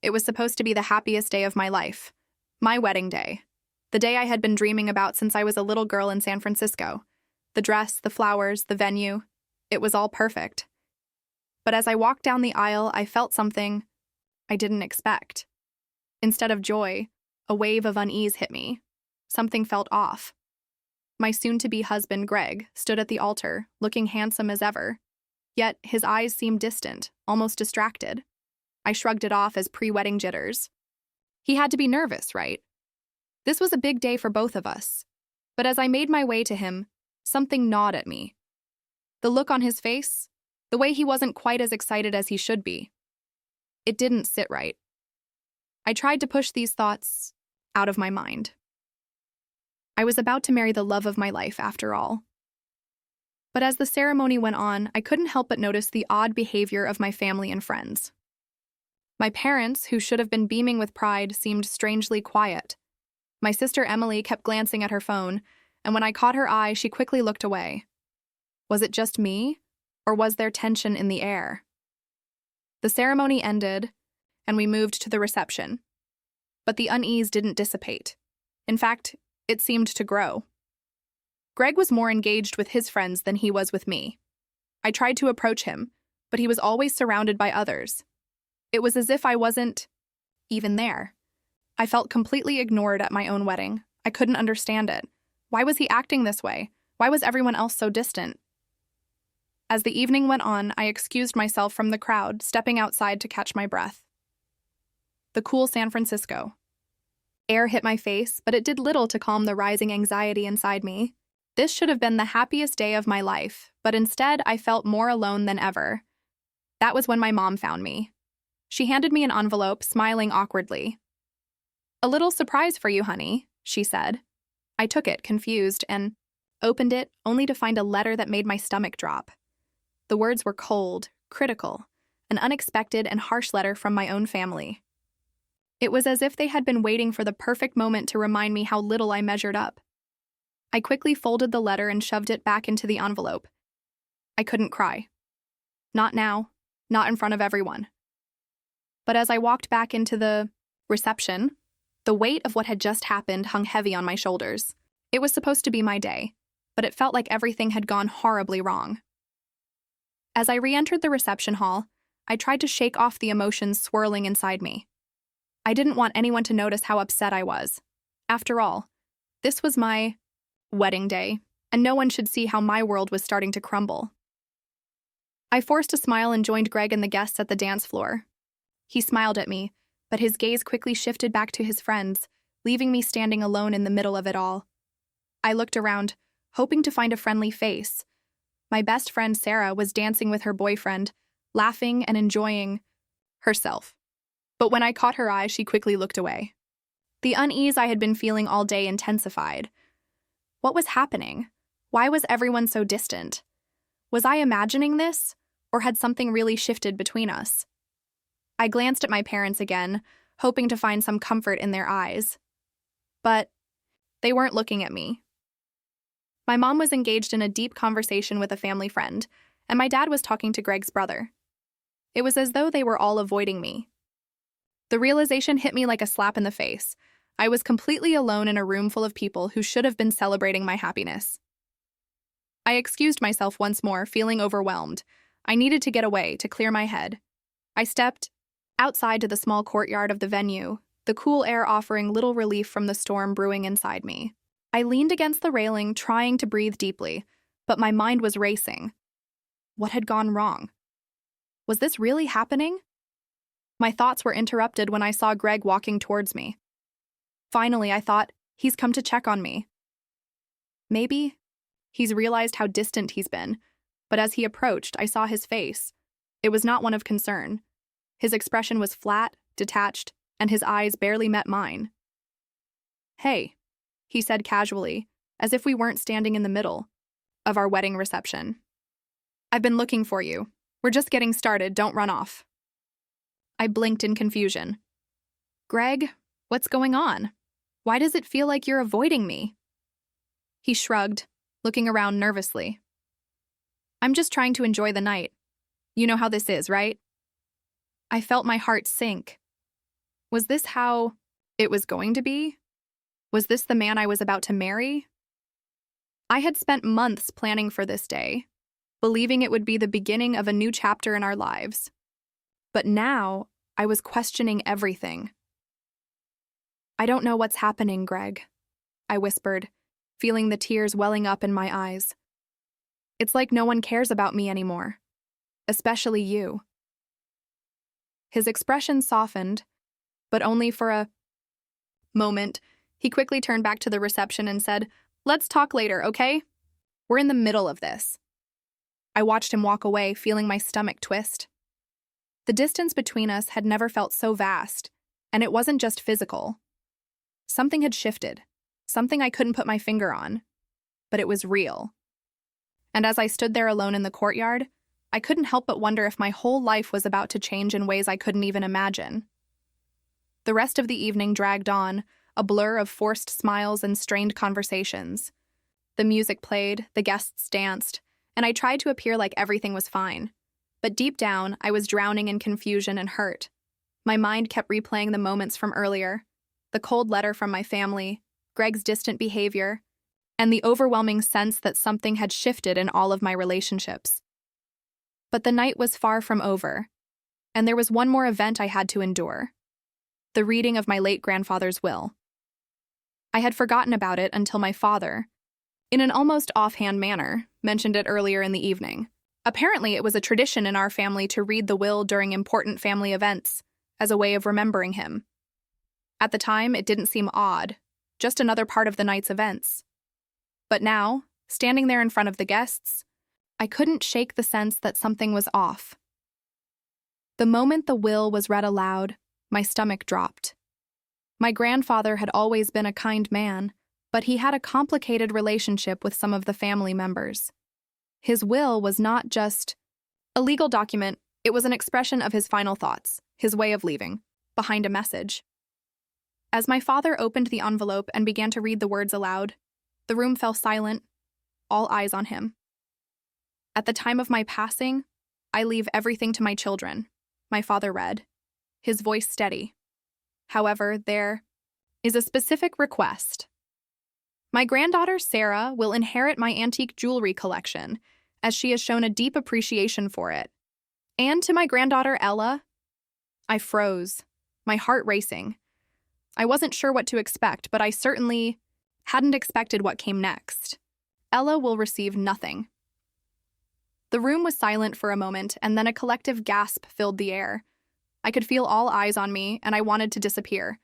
It was supposed to be the happiest day of my life. My wedding day. The day I had been dreaming about since I was a little girl in San Francisco. The dress, the flowers, the venue. It was all perfect. But as I walked down the aisle, I felt something I didn't expect. Instead of joy, a wave of unease hit me. Something felt off. My soon-to-be husband, Greg, stood at the altar, looking handsome as ever. Yet his eyes seemed distant, almost distracted. I shrugged it off as pre-wedding jitters. He had to be nervous, right? This was a big day for both of us. But as I made my way to him, something gnawed at me. The look on his face, the way he wasn't quite as excited as he should be. It didn't sit right. I tried to push these thoughts out of my mind. I was about to marry the love of my life, after all. But as the ceremony went on, I couldn't help but notice the odd behavior of my family and friends. My parents, who should have been beaming with pride, seemed strangely quiet. My sister Emily kept glancing at her phone, and when I caught her eye, she quickly looked away. Was it just me, or was there tension in the air? The ceremony ended, and we moved to the reception. But the unease didn't dissipate. In fact, it seemed to grow. Greg was more engaged with his friends than he was with me. I tried to approach him, but he was always surrounded by others. It was as if I wasn't even there. I felt completely ignored at my own wedding. I couldn't understand it. Why was he acting this way? Why was everyone else so distant? As the evening went on, I excused myself from the crowd, stepping outside to catch my breath. The cool San Francisco. Air hit my face, but it did little to calm the rising anxiety inside me. This should have been the happiest day of my life, but instead I felt more alone than ever. That was when my mom found me. She handed me an envelope, smiling awkwardly. "A little surprise for you, honey," she said. I took it, confused, and opened it only to find a letter that made my stomach drop. The words were cold, critical, an unexpected and harsh letter from my own family. It was as if they had been waiting for the perfect moment to remind me how little I measured up. I quickly folded the letter and shoved it back into the envelope. I couldn't cry. Not now, not in front of everyone. But as I walked back into the reception, the weight of what had just happened hung heavy on my shoulders. It was supposed to be my day, but it felt like everything had gone horribly wrong. As I re-entered the reception hall, I tried to shake off the emotions swirling inside me. I didn't want anyone to notice how upset I was. After all, this was my wedding day, and no one should see how my world was starting to crumble. I forced a smile and joined Greg and the guests at the dance floor. He smiled at me, but his gaze quickly shifted back to his friends, leaving me standing alone in the middle of it all. I looked around, hoping to find a friendly face. My best friend Sarah was dancing with her boyfriend, laughing and enjoying herself. But when I caught her eye, she quickly looked away. The unease I had been feeling all day intensified. What was happening? Why was everyone so distant? Was I imagining this, or had something really shifted between us? I glanced at my parents again, hoping to find some comfort in their eyes. But they weren't looking at me. My mom was engaged in a deep conversation with a family friend, and my dad was talking to Greg's brother. It was as though they were all avoiding me. The realization hit me like a slap in the face. I was completely alone in a room full of people who should have been celebrating my happiness. I excused myself once more, feeling overwhelmed. I needed to get away, to clear my head. I stepped outside to the small courtyard of the venue, the cool air offering little relief from the storm brewing inside me. I leaned against the railing, trying to breathe deeply, but my mind was racing. What had gone wrong? Was this really happening? My thoughts were interrupted when I saw Greg walking towards me. Finally, I thought, he's come to check on me. Maybe he's realized how distant he's been, but as he approached, I saw his face. It was not one of concern. His expression was flat, detached, and his eyes barely met mine. "Hey," he said casually, as if we weren't standing in the middle of our wedding reception. "I've been looking for you. We're just getting started, don't run off." I blinked in confusion. "Greg, what's going on? Why does it feel like you're avoiding me?" He shrugged, looking around nervously. "I'm just trying to enjoy the night. You know how this is, right?" I felt my heart sink. Was this how it was going to be? Was this the man I was about to marry? I had spent months planning for this day, believing it would be the beginning of a new chapter in our lives. But now, I was questioning everything. "I don't know what's happening, Greg," I whispered, feeling the tears welling up in my eyes. "It's like no one cares about me anymore, especially you." His expression softened, but only for a moment. He quickly turned back to the reception and said, "Let's talk later, okay? We're in the middle of this." I watched him walk away, feeling my stomach twist. The distance between us had never felt so vast, and it wasn't just physical. Something had shifted, something I couldn't put my finger on, but it was real. And as I stood there alone in the courtyard, I couldn't help but wonder if my whole life was about to change in ways I couldn't even imagine. The rest of the evening dragged on, a blur of forced smiles and strained conversations. The music played, the guests danced, and I tried to appear like everything was fine. But deep down, I was drowning in confusion and hurt. My mind kept replaying the moments from earlier, the cold letter from my family, Greg's distant behavior, and the overwhelming sense that something had shifted in all of my relationships. But the night was far from over, and there was one more event I had to endure: the reading of my late grandfather's will. I had forgotten about it until my father, in an almost offhand manner, mentioned it earlier in the evening. Apparently, it was a tradition in our family to read the will during important family events, as a way of remembering him. At the time, it didn't seem odd, just another part of the night's events. But now, standing there in front of the guests, I couldn't shake the sense that something was off. The moment the will was read aloud, my stomach dropped. My grandfather had always been a kind man, but he had a complicated relationship with some of the family members. His will was not just a legal document, it was an expression of his final thoughts, his way of leaving, behind a message. As my father opened the envelope and began to read the words aloud, the room fell silent, all eyes on him. "At the time of my passing, I leave everything to my children," my father read, his voice steady. "However, there is a specific request. My granddaughter, Sarah, will inherit my antique jewelry collection, as she has shown a deep appreciation for it. And to my granddaughter, Ella." I froze, my heart racing. I wasn't sure what to expect, but I certainly hadn't expected what came next. "Ella will receive nothing." The room was silent for a moment, and then a collective gasp filled the air. I could feel all eyes on me, and I wanted to disappear.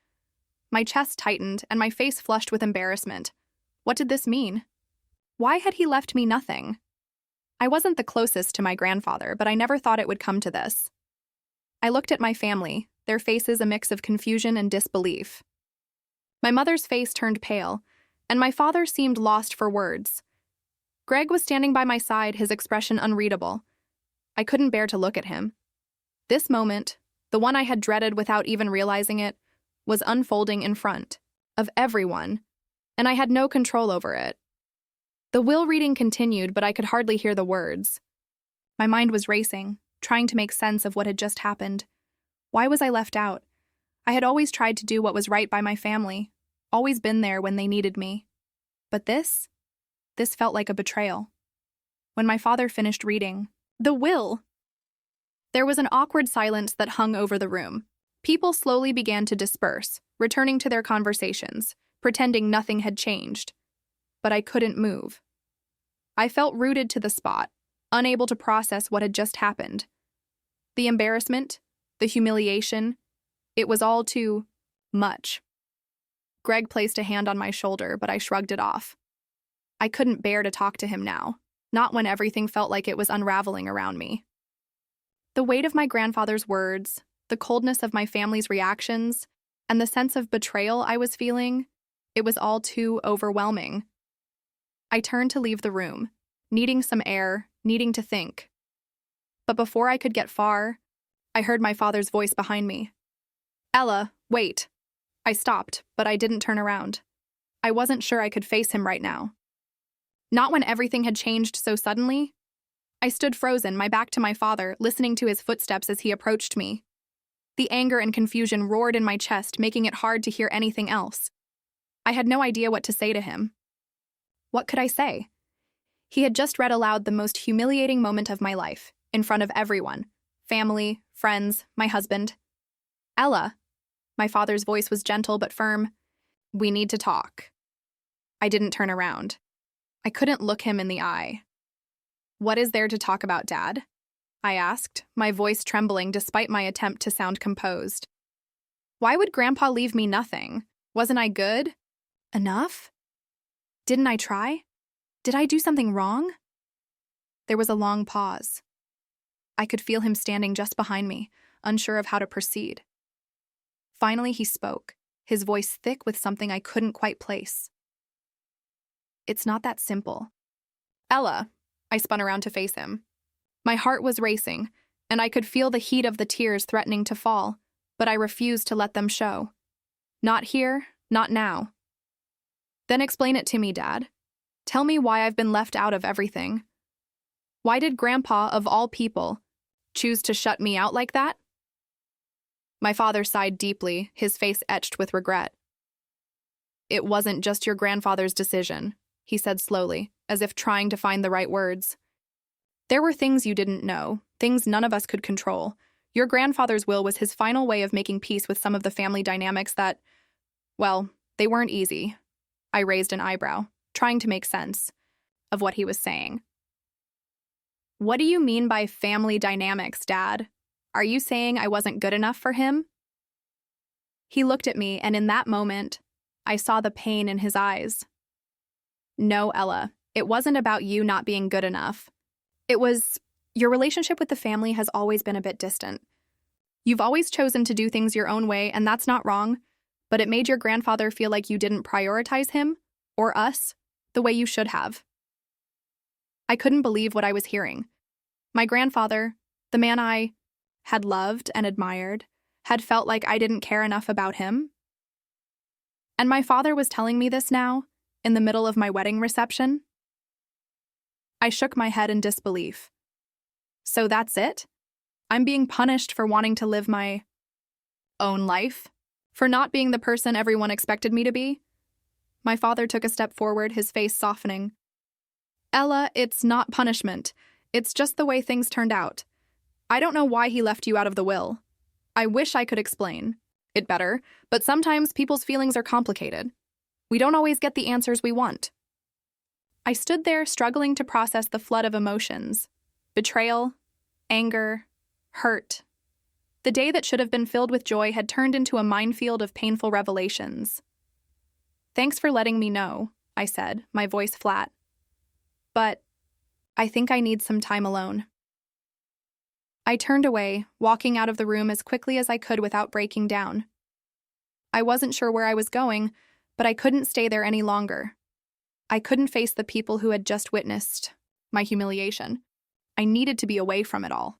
My chest tightened, and my face flushed with embarrassment. What did this mean? Why had he left me nothing? I wasn't the closest to my grandfather, but I never thought it would come to this. I looked at my family, their faces a mix of confusion and disbelief. My mother's face turned pale, and my father seemed lost for words. Greg was standing by my side, his expression unreadable. I couldn't bear to look at him. This moment, the one I had dreaded without even realizing it, was unfolding in front of everyone, and I had no control over it. The will reading continued, but I could hardly hear the words. My mind was racing, trying to make sense of what had just happened. Why was I left out? I had always tried to do what was right by my family, always been there when they needed me. But this felt like a betrayal. When my father finished reading the will, there was an awkward silence that hung over the room. People slowly began to disperse, returning to their conversations, pretending nothing had changed. But I couldn't move. I felt rooted to the spot, unable to process what had just happened. The embarrassment, the humiliation, it was all too much. Greg placed a hand on my shoulder, but I shrugged it off. I couldn't bear to talk to him now, not when everything felt like it was unraveling around me. The weight of my grandfather's words, the coldness of my family's reactions, and the sense of betrayal I was feeling, it was all too overwhelming. I turned to leave the room, needing some air, needing to think. But before I could get far, I heard my father's voice behind me. "Ella, wait." I stopped, but I didn't turn around. I wasn't sure I could face him right now. Not when everything had changed so suddenly. I stood frozen, my back to my father, listening to his footsteps as he approached me. The anger and confusion roared in my chest, making it hard to hear anything else. I had no idea what to say to him. What could I say? He had just read aloud the most humiliating moment of my life, in front of everyone. Family, friends, my husband. Ella. My father's voice was gentle but firm. We need to talk. I didn't turn around. I couldn't look him in the eye. What is there to talk about, Dad? I asked, my voice trembling despite my attempt to sound composed. Why would Grandpa leave me nothing? Wasn't I good enough? Didn't I try? Did I do something wrong? There was a long pause. I could feel him standing just behind me, unsure of how to proceed. Finally, he spoke, his voice thick with something I couldn't quite place. It's not that simple. Ella, I spun around to face him. My heart was racing, and I could feel the heat of the tears threatening to fall, but I refused to let them show. Not here, not now. Then explain it to me, Dad. Tell me why I've been left out of everything. Why did Grandpa, of all people, choose to shut me out like that? My father sighed deeply, his face etched with regret. It wasn't just your grandfather's decision, he said slowly, as if trying to find the right words. There were things you didn't know, things none of us could control. Your grandfather's will was his final way of making peace with some of the family dynamics that, well, they weren't easy. I raised an eyebrow, trying to make sense of what he was saying. What do you mean by family dynamics, Dad? Are you saying I wasn't good enough for him? He looked at me, and in that moment, I saw the pain in his eyes. No, Ella, it wasn't about you not being good enough. It was, your relationship with the family has always been a bit distant. You've always chosen to do things your own way, and that's not wrong, but it made your grandfather feel like you didn't prioritize him, or us, the way you should have. I couldn't believe what I was hearing. My grandfather, the man I had loved and admired, had felt like I didn't care enough about him. And my father was telling me this now, in the middle of my wedding reception. I shook my head in disbelief. So that's it? I'm being punished for wanting to live my own life? For not being the person everyone expected me to be? My father took a step forward, his face softening. Ella, it's not punishment. It's just the way things turned out. I don't know why he left you out of the will. I wish I could explain it better, but sometimes people's feelings are complicated. We don't always get the answers we want. I stood there struggling to process the flood of emotions. Betrayal, anger, hurt. The day that should have been filled with joy had turned into a minefield of painful revelations. Thanks for letting me know, I said, my voice flat. But I think I need some time alone. I turned away, walking out of the room as quickly as I could without breaking down. I wasn't sure where I was going, but I couldn't stay there any longer. I couldn't face the people who had just witnessed my humiliation. I needed to be away from it all.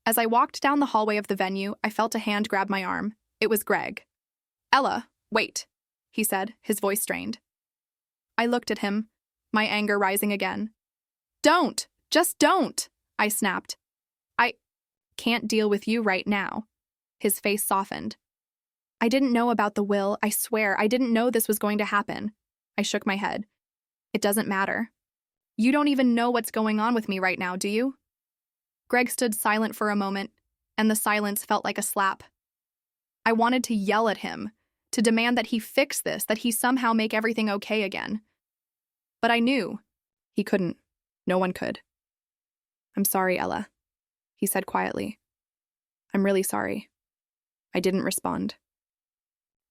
As I walked down the hallway of the venue, I felt a hand grab my arm. It was Greg. Ella, wait, he said, his voice strained. I looked at him, my anger rising again. Don't! Just don't! I snapped. I can't deal with you right now. His face softened. I didn't know about the will, I swear. I didn't know this was going to happen. I shook my head. It doesn't matter. You don't even know what's going on with me right now, do you? Greg stood silent for a moment, and the silence felt like a slap. I wanted to yell at him, to demand that he fix this, that he somehow make everything okay again. But I knew he couldn't. No one could. I'm sorry, Ella, he said quietly. I'm really sorry. I didn't respond.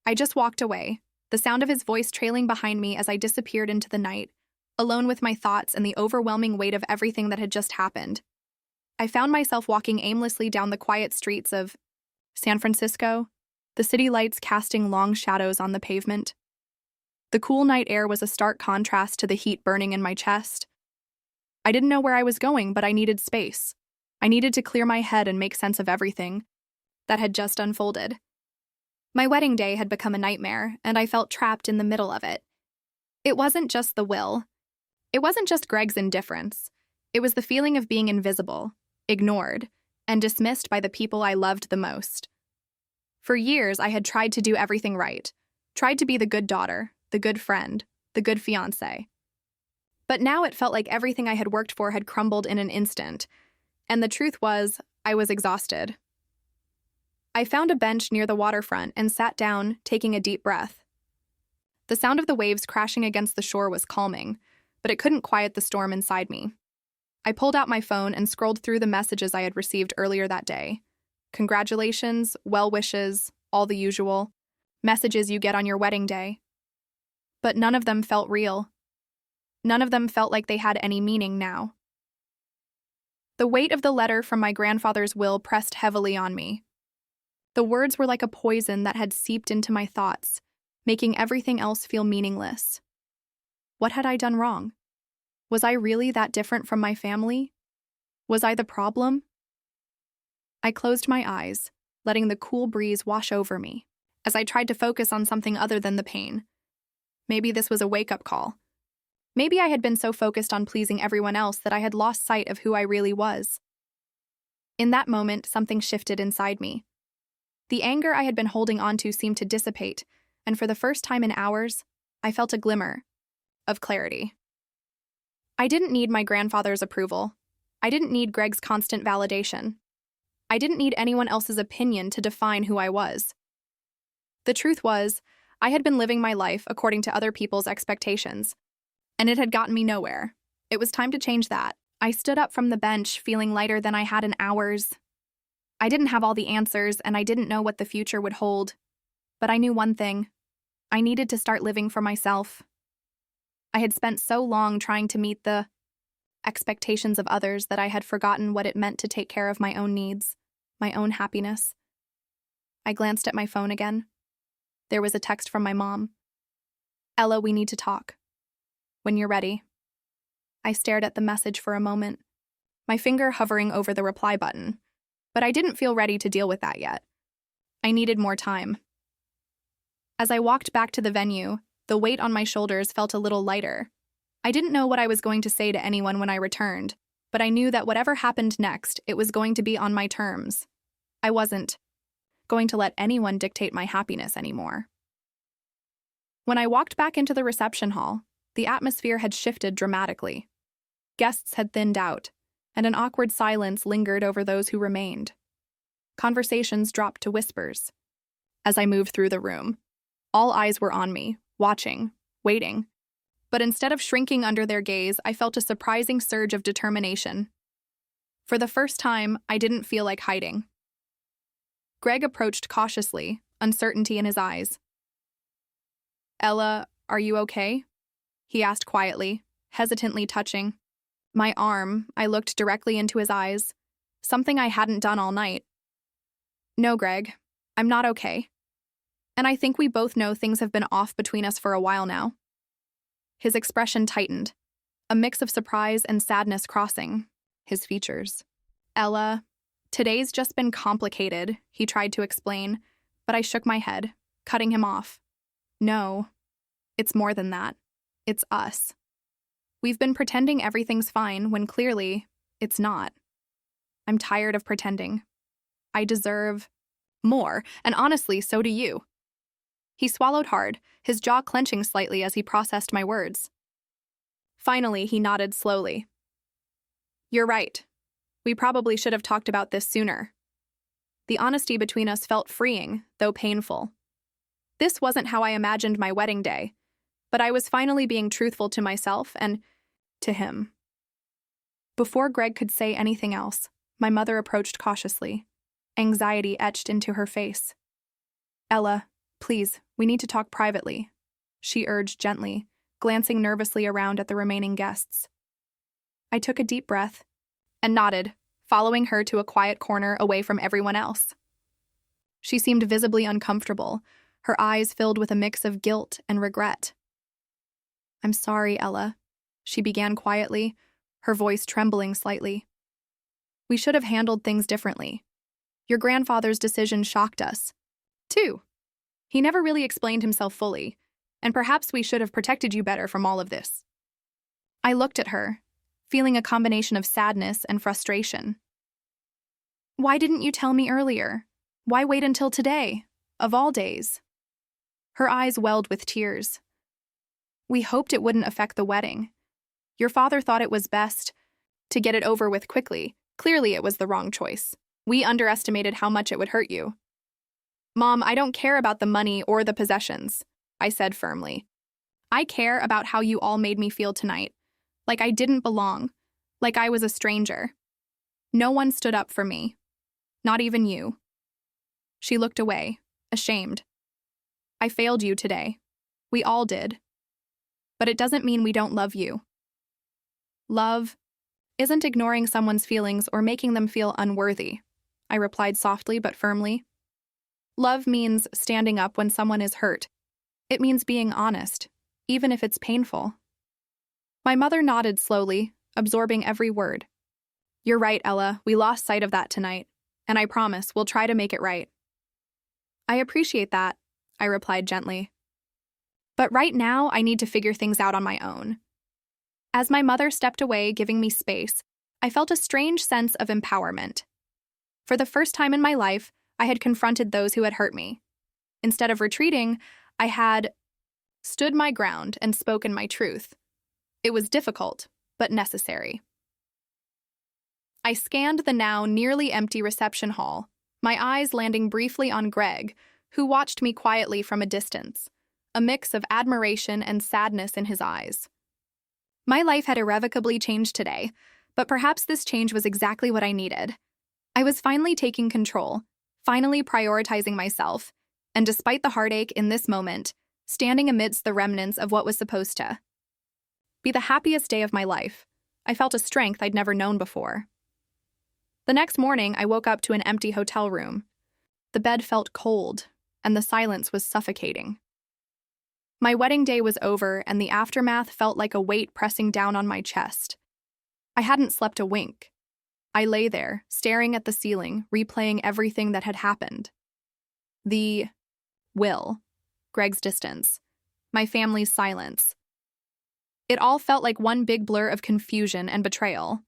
I just walked away, the sound of his voice trailing behind me as I disappeared into the night, alone with my thoughts and the overwhelming weight of everything that had just happened. I found myself walking aimlessly down the quiet streets of San Francisco, the city lights casting long shadows on the pavement. The cool night air was a stark contrast to the heat burning in my chest. I didn't know where I was going, but I needed space. I needed to clear my head and make sense of everything that had just unfolded. My wedding day had become a nightmare, and I felt trapped in the middle of it. It wasn't just the will. It wasn't just Greg's indifference. It was the feeling of being invisible, ignored, and dismissed by the people I loved the most. For years, I had tried to do everything right, tried to be the good daughter, the good friend, the good fiancé. But now it felt like everything I had worked for had crumbled in an instant, and the truth was, I was exhausted. I found a bench near the waterfront and sat down, taking a deep breath. The sound of the waves crashing against the shore was calming, but it couldn't quiet the storm inside me. I pulled out my phone and scrolled through the messages I had received earlier that day. Congratulations, well wishes, all the usual. Messages you get on your wedding day. But none of them felt real. None of them felt like they had any meaning now. The weight of the letter from my grandfather's will pressed heavily on me. The words were like a poison that had seeped into my thoughts, making everything else feel meaningless. What had I done wrong? Was I really that different from my family? Was I the problem? I closed my eyes, letting the cool breeze wash over me, as I tried to focus on something other than the pain. Maybe this was a wake-up call. Maybe I had been so focused on pleasing everyone else that I had lost sight of who I really was. In that moment, something shifted inside me. The anger I had been holding onto seemed to dissipate, and for the first time in hours, I felt a glimmer of clarity. I didn't need my grandfather's approval. I didn't need Greg's constant validation. I didn't need anyone else's opinion to define who I was. The truth was, I had been living my life according to other people's expectations, and it had gotten me nowhere. It was time to change that. I stood up from the bench, feeling lighter than I had in hours. I didn't have all the answers, and I didn't know what the future would hold. But I knew one thing. I needed to start living for myself. I had spent so long trying to meet the expectations of others that I had forgotten what it meant to take care of my own needs, my own happiness. I glanced at my phone again. There was a text from my mom. "Ella, we need to talk. When you're ready." I stared at the message for a moment, my finger hovering over the reply button, but I didn't feel ready to deal with that yet. I needed more time. As I walked back to the venue, the weight on my shoulders felt a little lighter. I didn't know what I was going to say to anyone when I returned, but I knew that whatever happened next, it was going to be on my terms. I wasn't going to let anyone dictate my happiness anymore. When I walked back into the reception hall, the atmosphere had shifted dramatically. Guests had thinned out, and an awkward silence lingered over those who remained. Conversations dropped to whispers. As I moved through the room, all eyes were on me, watching, waiting. But instead of shrinking under their gaze, I felt a surprising surge of determination. For the first time, I didn't feel like hiding. Greg approached cautiously, uncertainty in his eyes. "Ella, are you okay?" he asked quietly, hesitantly touching my arm. I looked directly into his eyes, something I hadn't done all night. "No, Greg, I'm not okay. And I think we both know things have been off between us for a while now." His expression tightened, a mix of surprise and sadness crossing his features. "Ella, today's just been complicated," he tried to explain, but I shook my head, cutting him off. "No, it's more than that. It's us. We've been pretending everything's fine when clearly it's not. I'm tired of pretending. I deserve more, and honestly, so do you." He swallowed hard, his jaw clenching slightly as he processed my words. Finally, he nodded slowly. "You're right. We probably should have talked about this sooner." The honesty between us felt freeing, though painful. This wasn't how I imagined my wedding day, but I was finally being truthful to myself and to him. Before Greg could say anything else, my mother approached cautiously, anxiety etched into her face. "Ella, please, we need to talk privately," she urged gently, glancing nervously around at the remaining guests. I took a deep breath and nodded, following her to a quiet corner away from everyone else. She seemed visibly uncomfortable, her eyes filled with a mix of guilt and regret. "I'm sorry, Ella," she began quietly, her voice trembling slightly. "We should have handled things differently. Your grandfather's decision shocked us, too. He never really explained himself fully, and perhaps we should have protected you better from all of this." I looked at her, feeling a combination of sadness and frustration. Why didn't you tell me earlier? Why wait until today, of all days? Her eyes welled with tears. We hoped it wouldn't affect the wedding. Your father thought it was best to get it over with quickly. Clearly, it was the wrong choice. We underestimated how much it would hurt you. Mom, I don't care about the money or the possessions, I said firmly. I care about how you all made me feel tonight. Like I didn't belong. Like I was a stranger. No one stood up for me. Not even you. She looked away, ashamed. I failed you today. We all did. But it doesn't mean we don't love you. Love isn't ignoring someone's feelings or making them feel unworthy, I replied softly but firmly. Love means standing up when someone is hurt. It means being honest, even if it's painful. My mother nodded slowly, absorbing every word. You're right, Ella. We lost sight of that tonight, and I promise we'll try to make it right. I appreciate that, I replied gently. But right now, I need to figure things out on my own. As my mother stepped away, giving me space, I felt a strange sense of empowerment. For the first time in my life, I had confronted those who had hurt me. Instead of retreating, I had stood my ground and spoken my truth. It was difficult, but necessary. I scanned the now nearly empty reception hall, my eyes landing briefly on Greg, who watched me quietly from a distance, a mix of admiration and sadness in his eyes. My life had irrevocably changed today, but perhaps this change was exactly what I needed. I was finally taking control, finally prioritizing myself, and despite the heartache in this moment, standing amidst the remnants of what was supposed to be the happiest day of my life. I felt a strength I'd never known before. The next morning, I woke up to an empty hotel room. The bed felt cold, and the silence was suffocating. My wedding day was over, and the aftermath felt like a weight pressing down on my chest. I hadn't slept a wink. I lay there, staring at the ceiling, replaying everything that had happened. The will, Greg's distance, my family's silence. It all felt like one big blur of confusion and betrayal.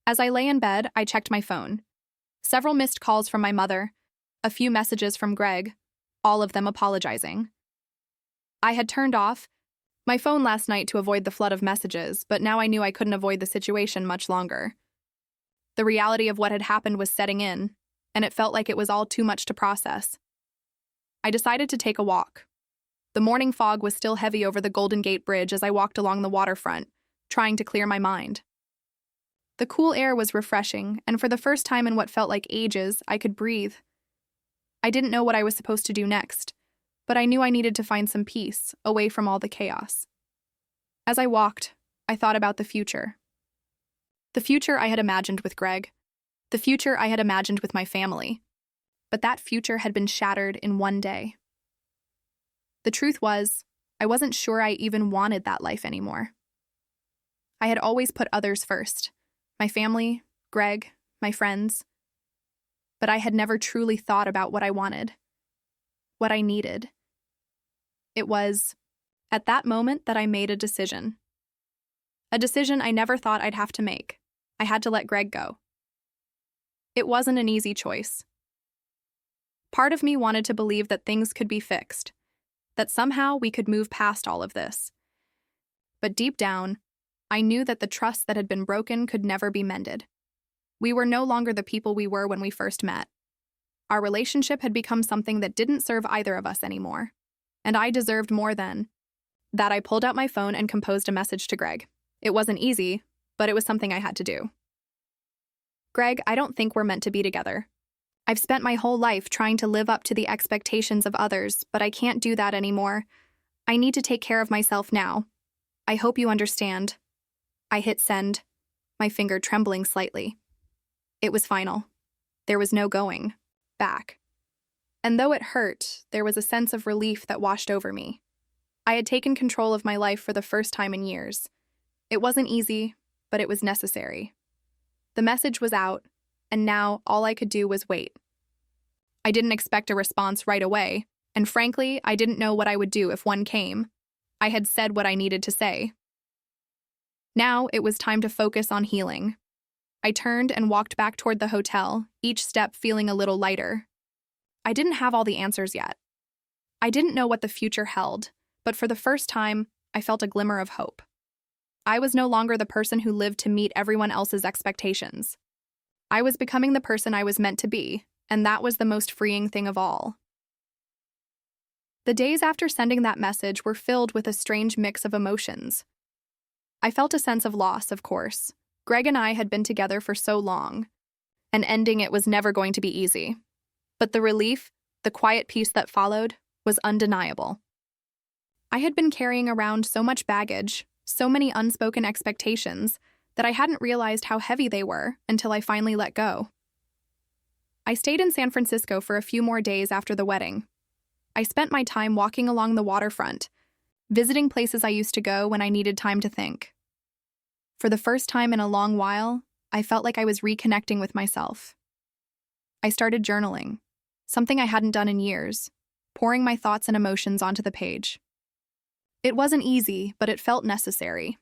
As I lay in bed, I checked my phone. Several missed calls from my mother, a few messages from Greg, all of them apologizing. I had turned off my phone last night to avoid the flood of messages, but now I knew I couldn't avoid the situation much longer. The reality of what had happened was setting in, and it felt like it was all too much to process. I decided to take a walk. The morning fog was still heavy over the Golden Gate Bridge as I walked along the waterfront, trying to clear my mind. The cool air was refreshing, and for the first time in what felt like ages, I could breathe. I didn't know what I was supposed to do next, but I knew I needed to find some peace, away from all the chaos. As I walked, I thought about the future. The future I had imagined with Greg. The future I had imagined with my family. But that future had been shattered in one day. The truth was, I wasn't sure I even wanted that life anymore. I had always put others first. My family, Greg, my friends. But I had never truly thought about what I wanted. What I needed. It was at that moment that I made a decision. A decision I never thought I'd have to make. I had to let Greg go. It wasn't an easy choice. Part of me wanted to believe that things could be fixed, that somehow we could move past all of this. But deep down, I knew that the trust that had been broken could never be mended. We were no longer the people we were when we first met. Our relationship had become something that didn't serve either of us anymore. And I deserved more than that. I pulled out my phone and composed a message to Greg. It wasn't easy, but it was something I had to do. Greg, I don't think we're meant to be together. I've spent my whole life trying to live up to the expectations of others, but I can't do that anymore. I need to take care of myself now. I hope you understand. I hit send, my finger trembling slightly. It was final. There was no going back. And though it hurt, there was a sense of relief that washed over me. I had taken control of my life for the first time in years. It wasn't easy, but it was necessary. The message was out, and now all I could do was wait. I didn't expect a response right away, and frankly, I didn't know what I would do if one came. I had said what I needed to say. Now it was time to focus on healing. I turned and walked back toward the hotel, each step feeling a little lighter. I didn't have all the answers yet. I didn't know what the future held, but for the first time, I felt a glimmer of hope. I was no longer the person who lived to meet everyone else's expectations. I was becoming the person I was meant to be, and that was the most freeing thing of all. The days after sending that message were filled with a strange mix of emotions. I felt a sense of loss, of course. Greg and I had been together for so long, and ending it was never going to be easy. But the relief, the quiet peace that followed, was undeniable. I had been carrying around so much baggage, so many unspoken expectations, that I hadn't realized how heavy they were until I finally let go. I stayed in San Francisco for a few more days after the wedding. I spent my time walking along the waterfront, visiting places I used to go when I needed time to think. For the first time in a long while, I felt like I was reconnecting with myself. I started journaling, something I hadn't done in years, pouring my thoughts and emotions onto the page. It wasn't easy, but it felt necessary.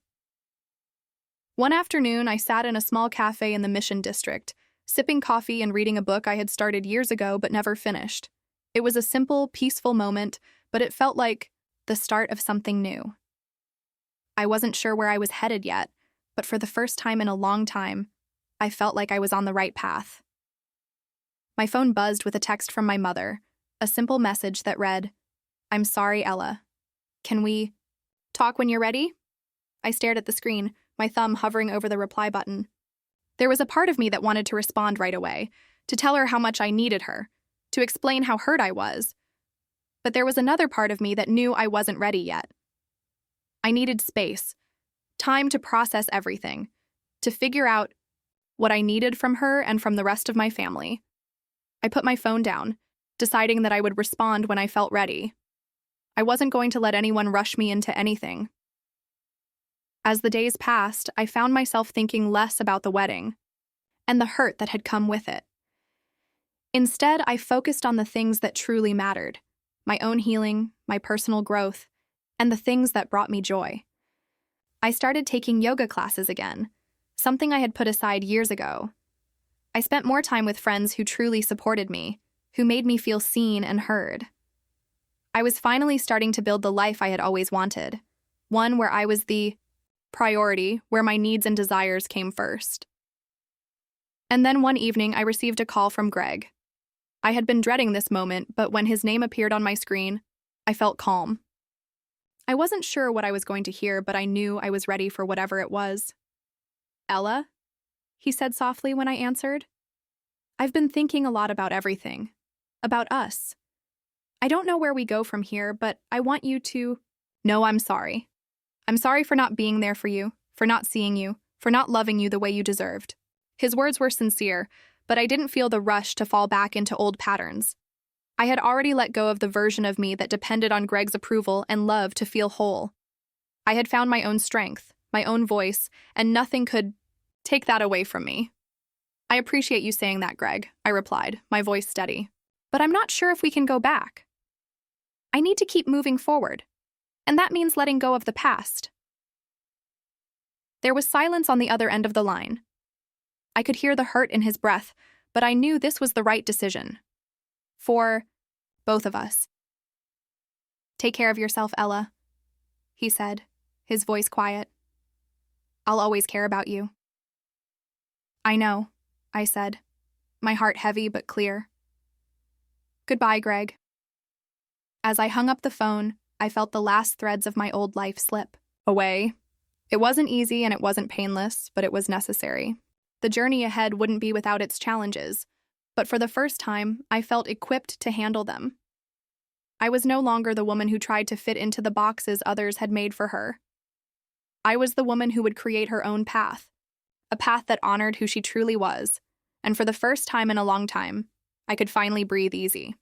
One afternoon, I sat in a small cafe in the Mission District, sipping coffee and reading a book I had started years ago but never finished. It was a simple, peaceful moment, but it felt like the start of something new. I wasn't sure where I was headed yet, but for the first time in a long time, I felt like I was on the right path. My phone buzzed with a text from my mother, a simple message that read, "I'm sorry, Ella. Can we talk when you're ready?" I stared at the screen, my thumb hovering over the reply button. There was a part of me that wanted to respond right away, to tell her how much I needed her, to explain how hurt I was. But there was another part of me that knew I wasn't ready yet. I needed space, time to process everything, to figure out what I needed from her and from the rest of my family. I put my phone down, deciding that I would respond when I felt ready. I wasn't going to let anyone rush me into anything. As the days passed, I found myself thinking less about the wedding and the hurt that had come with it. Instead, I focused on the things that truly mattered, my own healing, my personal growth, and the things that brought me joy. I started taking yoga classes again, something I had put aside years ago. I spent more time with friends who truly supported me, who made me feel seen and heard. I was finally starting to build the life I had always wanted, one where I was the priority, where my needs and desires came first. And then one evening, I received a call from Greg. I had been dreading this moment, but when his name appeared on my screen, I felt calm. I wasn't sure what I was going to hear, but I knew I was ready for whatever it was. "Ella?" he said softly when I answered. "I've been thinking a lot about everything, about us. I don't know where we go from here, but I want you to know I'm sorry. I'm sorry for not being there for you, for not seeing you, for not loving you the way you deserved." His words were sincere, but I didn't feel the rush to fall back into old patterns. I had already let go of the version of me that depended on Greg's approval and love to feel whole. I had found my own strength, my own voice, and nothing could take that away from me. "I appreciate you saying that, Greg," I replied, my voice steady. "But I'm not sure if we can go back. I need to keep moving forward, and that means letting go of the past." There was silence on the other end of the line. I could hear the hurt in his breath, but I knew this was the right decision. For both of us. "Take care of yourself, Ella," he said, his voice quiet. "I'll always care about you." "I know," I said, my heart heavy but clear. "Goodbye, Greg." As I hung up the phone, I felt the last threads of my old life slip away. It wasn't easy and it wasn't painless, but it was necessary. The journey ahead wouldn't be without its challenges, but for the first time, I felt equipped to handle them. I was no longer the woman who tried to fit into the boxes others had made for her. I was the woman who would create her own path, a path that honored who she truly was, and for the first time in a long time, I could finally breathe easy.